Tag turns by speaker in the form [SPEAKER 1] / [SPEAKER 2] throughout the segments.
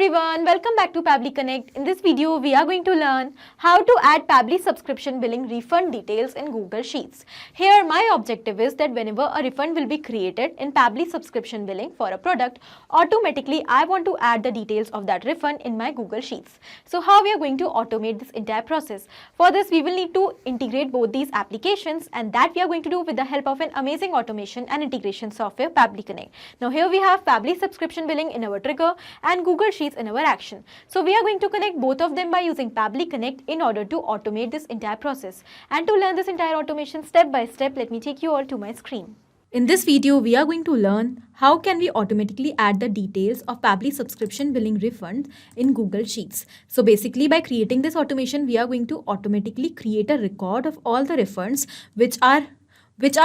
[SPEAKER 1] everyone, welcome back to Pabbly Connect. In this video, we are going to learn how to add Pabbly subscription billing refund details in Google Sheets. Here, my objective is that whenever a refund will be created in Pabbly subscription billing for a product, automatically I want to add the details of that refund in my Google Sheets. So how we are going to automate this entire process? For this, we will need to integrate both these applications, and that we are going to do with the help of an amazing automation and integration software, Pabbly Connect. Now here we have Pabbly subscription billing in our trigger and Google Sheets in our action. So we are going to connect both of them by using Pabbly Connect in order to automate this entire process. And to learn this entire automation step by step, let me take you all to my screen. In this video, we are going to learn how can we automatically add the details of Pabbly subscription billing refund in Google Sheets. So basically, by creating this automation, we are going to automatically create a record of all the refunds which are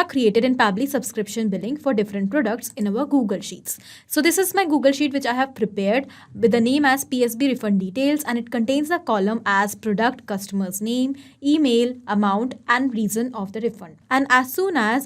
[SPEAKER 1] created in Pabbly subscription billing for different products in our Google Sheets. So this is my Google Sheet which I have prepared with the name as PSB refund details, and it contains the column as product, customer's name, email, amount and reason of the refund. And as soon as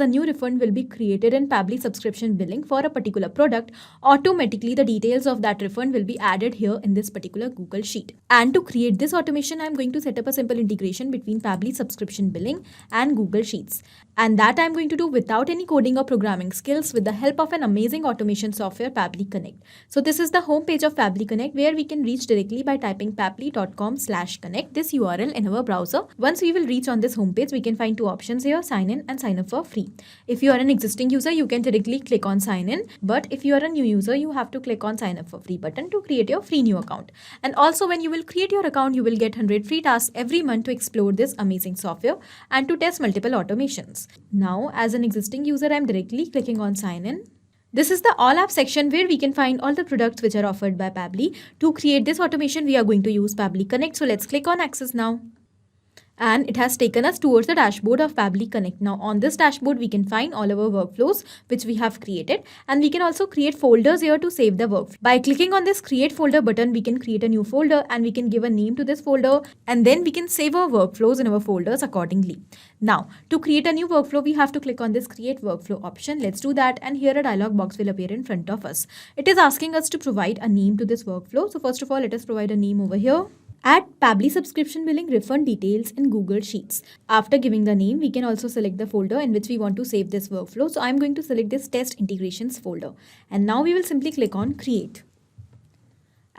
[SPEAKER 1] a new refund will be created in Pabbly subscription billing for a particular product, automatically the details of that refund will be added here in this particular Google Sheet. And to create this automation, I'm going to set up a simple integration between Pabbly subscription billing and Google Sheets. And that I'm going to do without any coding or programming skills with the help of an amazing automation software, Pabbly Connect. So this is the home page of Pabbly Connect, where we can reach directly by typing pabbly.com/connect, this URL in our browser. Once we will reach on this home page, we can find two options here: sign in and sign up for free. If you are an existing user, you can directly click on sign in. But if you are a new user, you have to click on sign up for free button to create your free new account. And also when you will create your account, you will get 100 free tasks every month to explore this amazing software and to test multiple automations. Now, as an existing user, I'm directly clicking on sign in. This is the all apps section where we can find all the products which are offered by Pabbly. To create this automation, we are going to use Pabbly Connect. So let's click on access now. And it has taken us towards the dashboard of Pabbly Connect. Now on this dashboard, we can find all our workflows which we have created, and we can also create folders here to save the workflow. By clicking on this create folder button, we can create a new folder and we can give a name to this folder, and then we can save our workflows in our folders accordingly. Now to create a new workflow, we have to click on this create workflow option. Let's do that, and here a dialog box will appear in front of us. It is asking us to provide a name to this workflow. So first of all, let us provide a name over here. Add Pabbly subscription billing refund details in Google Sheets. After giving the name, we can also select the folder in which we want to save this workflow. So I'm going to select this test integrations folder. And now we will simply click on create.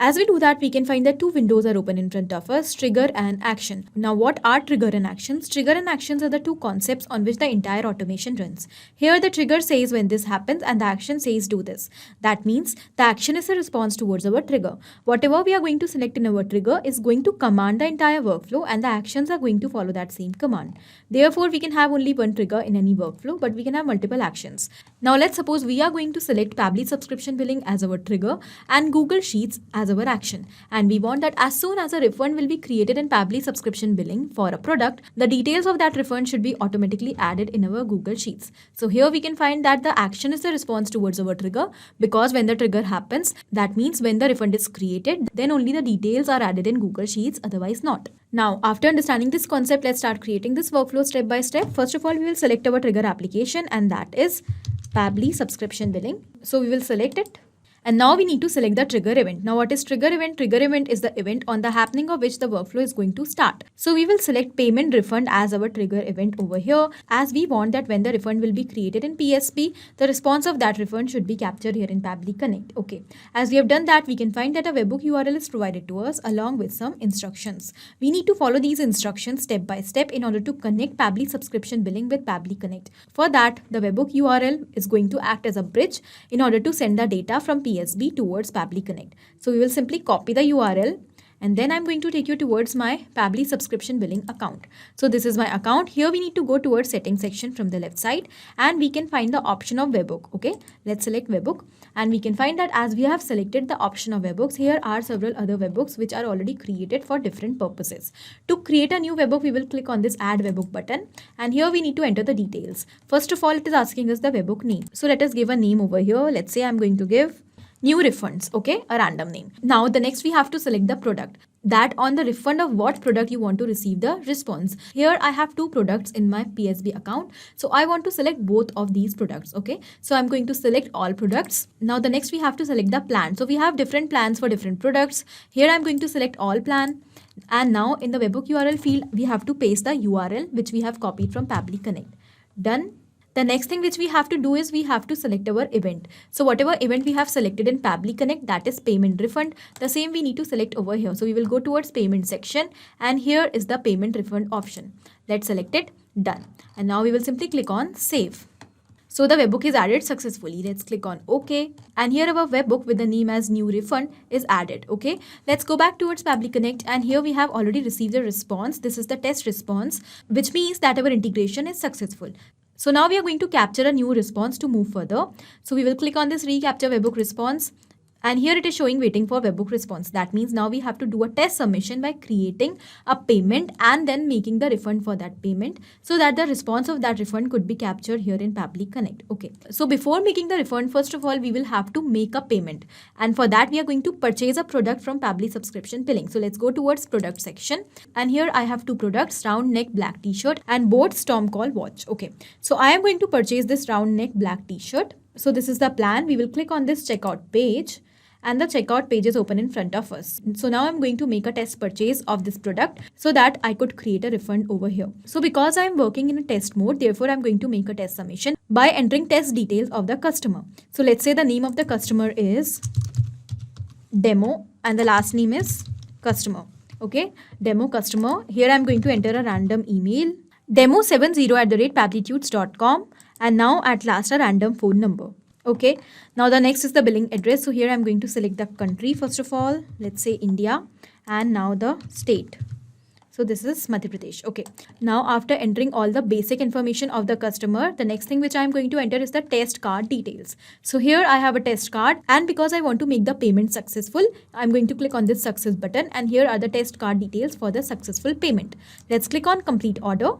[SPEAKER 1] As we do that, we can find that two windows are open in front of us, trigger and action. Now what are trigger and actions? Trigger and actions are the two concepts on which the entire automation runs. Here the trigger says when this happens and the action says do this. That means the action is a response towards our trigger. Whatever we are going to select in our trigger is going to command the entire workflow, and the actions are going to follow that same command. Therefore, we can have only one trigger in any workflow, but we can have multiple actions. Now let's suppose we are going to select Pabbly subscription billing as our trigger and Google Sheets as our action, and we want that as soon as a refund will be created in Pabbly subscription billing for a product, the details of that refund should be automatically added in our Google Sheets. So here we can find that the action is the response towards our trigger, because when the trigger happens, that means when the refund is created, then only the details are added in Google Sheets, otherwise not. Now, after understanding this concept, let's start creating this workflow step by step. First of all, we will select our trigger application, and that is Pabbly subscription billing. So we will select it. And now we need to select the trigger event. Now what is trigger event? Trigger event is the event on the happening of which the workflow is going to start. So we will select payment refund as our trigger event over here, as we want that when the refund will be created in PSB, the response of that refund should be captured here in Pabbly Connect. Okay. As we have done that, we can find that a webhook URL is provided to us along with some instructions. We need to follow these instructions step by step in order to connect Pabbly subscription billing with Pabbly Connect. For that, the webhook URL is going to act as a bridge in order to send the data from PSB towards Pabbly Connect. So we will simply copy the URL, and then I'm going to take you towards my Pabbly subscription billing account. So this is my account. Here we need to go towards settings section from the left side, and we can find the option of webhook. Okay, let's select webhook, and we can find that as we have selected the option of webhooks, here are several other webhooks which are already created for different purposes. To create a new webhook, we will click on this add webhook button, and here we need to enter the details. First of all, it is asking us the webhook name. So let us give a name over here. Let's say I'm going to give new refunds, okay, a random name. Now the next we have to select the product, that on the refund of what product you want to receive the response. Here I have two products in my PSB account, so I want to select both of these products, okay. So I'm going to select all products. Now the next we have to select the plan. So we have different plans for different products. Here I'm going to select all plan, and now in the webhook URL field we have to paste the URL which we have copied from Pabbly Connect. Done. The next thing which we have to do is we have to select our event. So whatever event we have selected in Pabbly Connect, that is payment refund, the same we need to select over here. So we will go towards payment section, and here is the payment refund option. Let's select it. Done. And now we will simply click on save. So the webhook is added successfully. Let's click on OK. And here our webhook with the name as new refund is added. Okay. Let's go back towards Pabbly Connect, and here we have already received a response. This is the test response, which means that our integration is successful. So now we are going to capture a new response to move further. So we will click on this recapture webhook response, and here it is showing waiting for webhook response. That means now we have to do a test submission by creating a payment and then making the refund for that payment, so that the response of that refund could be captured here in Pabbly Connect. Okay. So before making the refund, first of all, we will have to make a payment. And for that, we are going to purchase a product from Pabbly Subscription Billing. So let's go towards product section. And here I have two products, round neck black t-shirt and boat storm call watch. Okay. So I am going to purchase this round neck black t-shirt. So this is the plan. We will click on this checkout page, and the checkout page is open in front of us. So now I'm going to make a test purchase of this product so that I could create a refund over here. So because I'm working in a test mode, therefore I'm going to make a test submission by entering test details of the customer. So let's say the name of the customer is demo and the last name is customer. Okay, demo customer. Here I'm going to enter a random email, demo70@pabblytudes.com, and now at last a random phone number. Okay, now the next is the billing address. So here I'm going to select the country first of all. Let's say India, and now the state. So this is Madhya Pradesh. Okay, now after entering all the basic information of the customer, the next thing which I'm going to enter is the test card details. So here I have a test card, and because I want to make the payment successful, I'm going to click on this success button, and here are the test card details for the successful payment. Let's click on complete order.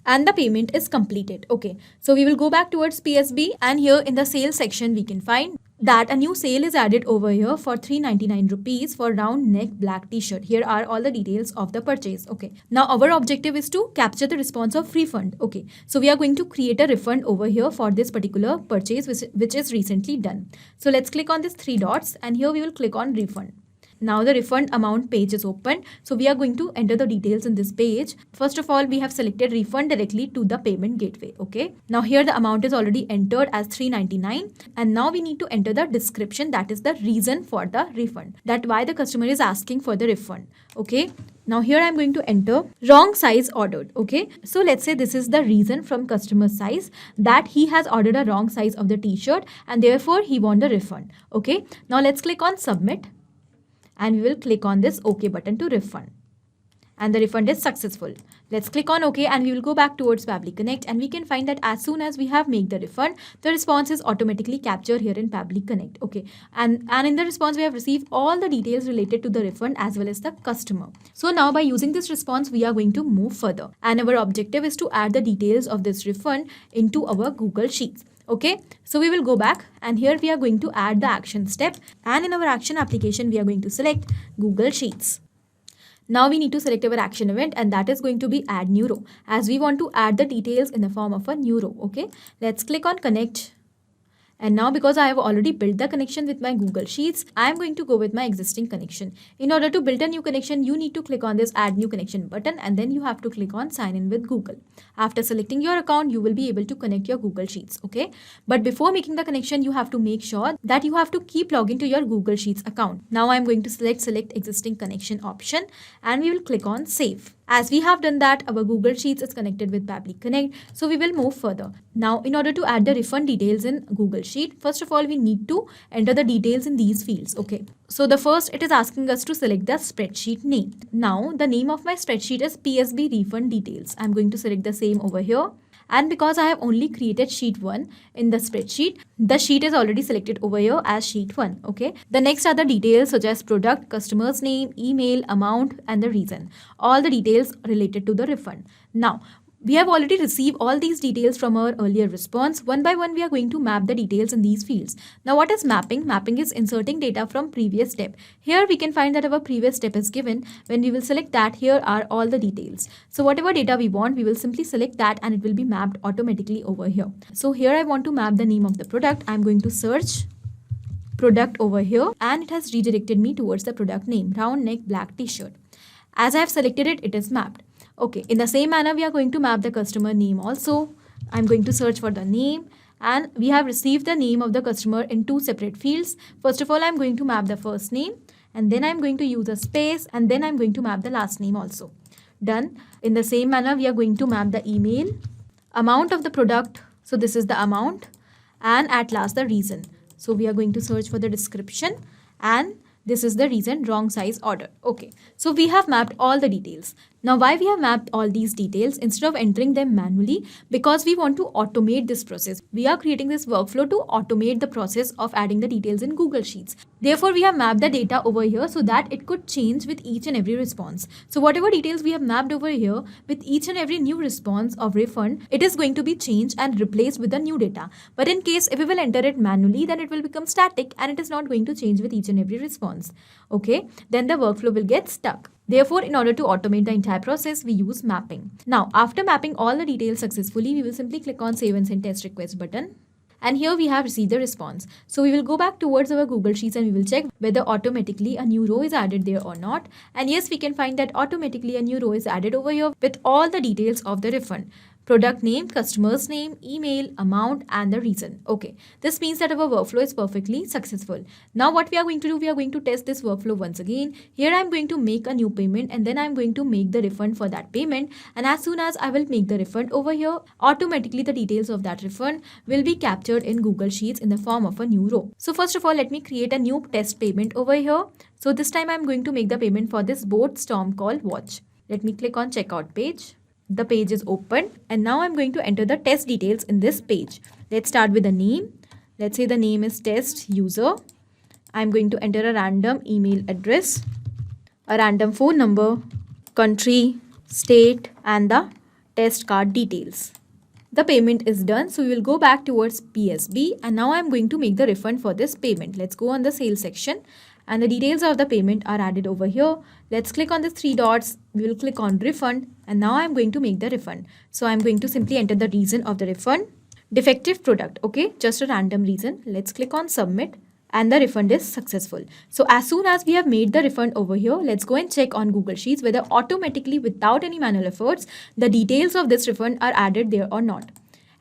[SPEAKER 1] And the payment is completed. Okay, so we will go back towards PSB, and here in the sales section we can find that a new sale is added over here for 399 rupees for round neck black t-shirt. Here are all the details of the purchase. Okay, now our objective is to capture the response of refund. Okay, so we are going to create a refund over here for this particular purchase which is recently done. So let's click on these three dots, and here we will click on refund. Now the refund amount page is open. So we are going to enter the details in this page. First of all, we have selected refund directly to the payment gateway. Okay. Now here the amount is already entered as 399. And now we need to enter the description, that is the reason for the refund, that why the customer is asking for the refund. Okay. Now here I'm going to enter wrong size ordered. Okay. So let's say this is the reason from customer size, that he has ordered a wrong size of the t-shirt and therefore he wants the refund. Okay. Now let's click on submit. And we will click on this OK button to refund. And the refund is successful. Let's click on OK, and we will go back towards Pabbly Connect, and we can find that as soon as we have made the refund, the response is automatically captured here in Pabbly Connect. Okay, and in the response we have received all the details related to the refund as well as the customer. So now by using this response we are going to move further, and our objective is to add the details of this refund into our Google Sheets. Okay, so we will go back, and here we are going to add the action step, and in our action application we are going to select Google Sheets. Now we need to select our action event, and that is going to be add new row, as we want to add the details in the form of a new row. Okay, let's click on connect. And now because I have already built the connection with my Google Sheets, I am going to go with my existing connection. In order to build a new connection, you need to click on this add new connection button, and then you have to click on sign in with Google. After selecting your account, you will be able to connect your Google Sheets. Okay, but before making the connection, you have to make sure that you have to keep logging to your Google Sheets account. Now I am going to select existing connection option, and we will click on save. As we have done that, our Google Sheets is connected with Pabbly Connect, so we will move further. Now, in order to add the refund details in Google Sheet, first of all, we need to enter the details in these fields. Okay, so the first, it is asking us to select the spreadsheet name. Now, the name of my spreadsheet is PSB refund details. I'm going to select the same over here. And because I have only created sheet 1 in the spreadsheet, the sheet is already selected over here as sheet 1. Okay. The next are the details such as product, customer's name, email, amount, and the reason. All the details related to the refund. Now, We have already received all these details from our earlier response. One by one, we are going to map the details in these fields. Now, what is mapping? Mapping is inserting data from previous step. Here we can find that our previous step is given. When we will select that, here are all the details. So whatever data we want, we will simply select that and it will be mapped automatically over here. So here I want to map the name of the product. I'm going to search product over here and it has redirected me towards the product name, round neck black t-shirt. As I have selected it, it is mapped. Okay, in the same manner, we are going to map the customer name also. I'm going to search for the name and we have received the name of the customer in two separate fields. First of all, I'm going to map the first name and then I'm going to use a space and then I'm going to map the last name also. Done. In the same manner, we are going to map the email, amount of the product. So this is the amount and at last the reason. So we are going to search for the description and this is the reason, wrong size order. Okay, so we have mapped all the details. Now, why we have mapped all these details instead of entering them manually? Because we want to automate this process. We are creating this workflow to automate the process of adding the details in Google Sheets. Therefore, we have mapped the data over here so that it could change with each and every response. So whatever details we have mapped over here, with each and every new response of refund, it is going to be changed and replaced with the new data. But in case if we will enter it manually, then it will become static and it is not going to change with each and every response. Okay, then the workflow will get stuck. Therefore, in order to automate the entire process, we use mapping. Now, after mapping all the details successfully, we will simply click on Save and Send Test Request button. And here we have received the response. So we will go back towards our Google Sheets and we will check whether automatically a new row is added there or not. And yes, we can find that automatically a new row is added over here with all the details of the refund. Product name, customer's name, email, amount, and the reason. Okay, this means that our workflow is perfectly successful. Now what we are going to do, we are going to test this workflow once again. Here I'm going to make a new payment and then I'm going to make the refund for that payment. And as soon as I will make the refund over here, automatically the details of that refund will be captured in Google Sheets in the form of a new row. So first of all, let me create a new test payment over here. So this time I'm going to make the payment for this boat storm called watch. Let me click on checkout page. The page is open and now I'm going to enter the test details in this page. Let's start with the name. Let's say the name is test user. I'm going to enter a random email address, a random phone number, country, state, and the test card details. The payment is done. So we will go back towards PSB and now I'm going to make the refund for this payment. Let's go on the sales section. And the details of the payment are added over here. Let's click on the three dots. We will click on refund and now I'm going to make the refund. So I'm going to simply enter the reason of the refund. Defective product. Okay, just a random reason. Let's click on submit and the refund is successful. So as soon as we have made the refund over here, let's go and check on Google Sheets whether automatically without any manual efforts, the details of this refund are added there or not.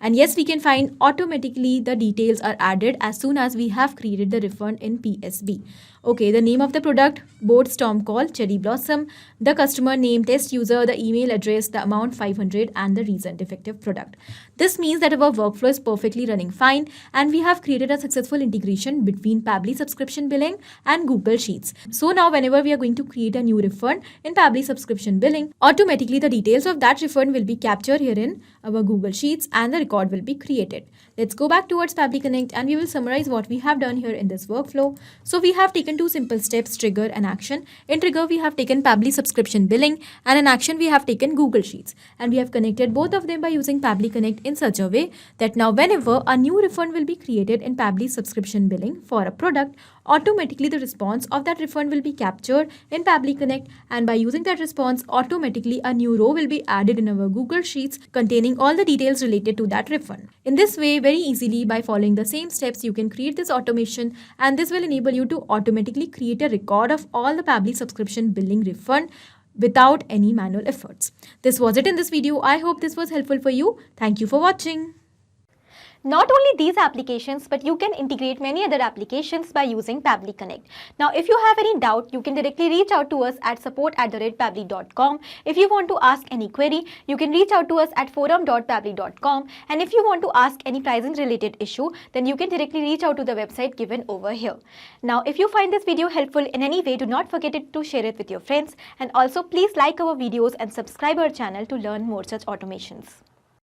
[SPEAKER 1] And yes, we can find automatically the details are added as soon as we have created the refund in PSB. Okay, the name of the product, boat storm call, cherry blossom, the customer name, test user, the email address, the amount 500 and the reason, defective product. This means that our workflow is perfectly running fine and we have created a successful integration between Pabbly Subscription Billing and Google Sheets. So now whenever we are going to create a new refund in Pabbly Subscription Billing, automatically the details of that refund will be captured here in our Google Sheets and the record will be created. Let's go back towards Pabbly Connect and we will summarize what we have done here in this workflow. So we have taken two simple steps, trigger and action. In trigger, we have taken Pabbly Subscription Billing and in action, we have taken Google Sheets. And we have connected both of them by using Pabbly Connect in such a way that now whenever a new refund will be created in Pabbly Subscription Billing for a product, automatically the response of that refund will be captured in Pabbly Connect and by using that response, automatically a new row will be added in our Google Sheets containing all the details related to that refund. In this way, very easily by following the same steps, you can create this automation and this will enable you to automatically create a record of all the Pabbly Subscription Billing refund without any manual efforts. This was it in this video. I hope this was helpful for you. Thank you for watching. Not only these applications, but you can integrate many other applications by using Pabbly Connect. Now, if you have any doubt, you can directly reach out to us at support@pabbly.com. If you want to ask any query, you can reach out to us at forum.pabbly.com. And if you want to ask any pricing related issue, then you can directly reach out to the website given over here. Now, if you find this video helpful in any way, do not forget to share it with your friends. And also, please like our videos and subscribe our channel to learn more such automations.